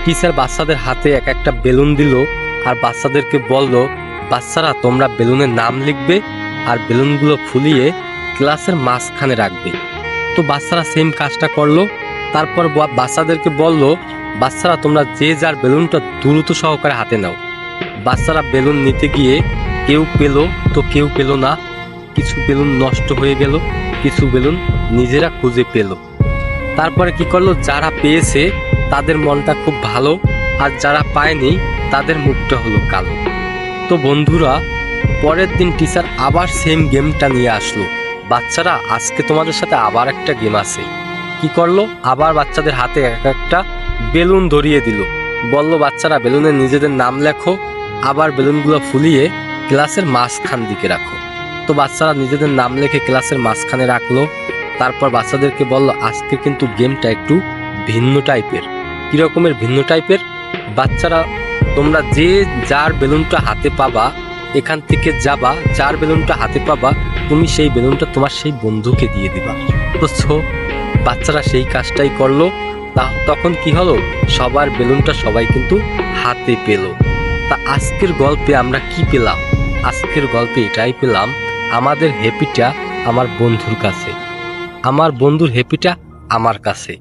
Teacher বাচ্চাদের হাতে এক একটা বেলুন দিল আর বাচ্চাদেরকে বলল, বাচ্চারা তোমরা বেলুনের নাম লিখবে আর বেলুনগুলো ফুলিয়ে ক্লাসের মাঝখানে রাখবে। তো বাচ্চারা সেম কাজটা করলো। তারপর বাচ্চাদেরকে বলল, বাচ্চারা তোমরা যে যার বেলুনটা দ্রুত সহকারে হাতে নাও। বাচ্চারা বেলুন নিতে গিয়ে কেউ পেল তো কেউ পেল না। কিছু বেলুন নষ্ট হয়ে গেল, কিছু বেলুন নিজেরা খুঁজে পেল। তারপরে কি করলো, যারা পেয়েছে তাদের মনটা খুব ভালো আর যারা পায়নি তাদের মুখটা হলো কালো। তো বন্ধুরা, পরের দিন টিচার আবার সেম গেমটা নিয়ে আসলো। বাচ্চারা আজকে তোমাদের সাথে আবার একটা গেম আছে। কি করলো, আবার বাচ্চাদের হাতে এক একটা বেলুন ধরিয়ে দিল। বলল, বাচ্চারা বেলুনে নিজেদের নাম লেখো, আবার বেলুনগুলো ফুলিয়ে ক্লাসের মাঝখান দিকে রাখো। তো বাচ্চারা নিজেদের নাম লিখে ক্লাসের মাঝখানে রাখলো। তারপর বাচ্চাদেরকে বলল, আজকে কিন্তু গেমটা একটু ভিন্ন টাইপের। কীরকমের ভিন্ন টাইপের? বাচ্চারা তোমরা যে যার বেলুনটা হাতে পাবা, এখান থেকে যাবা, যার বেলুনটা হাতে পাবা তুমি সেই বেলুনটা তোমার সেই বন্ধুকে দিয়ে দিবা। বুঝছো? বাচ্চারা সেই কাজটাই করলো। তখন কি হলো, সবার বেলুনটা সবাই কিন্তু হাতে পেল। তা আজকের গল্পে আমরা কি পেলাম? আজকের গল্পে এটাই পেলাম, আমাদের হ্যাপিটা আমার বন্ধুর কাছে, আমার বন্ধুর হ্যাপিটা আমার কাছে।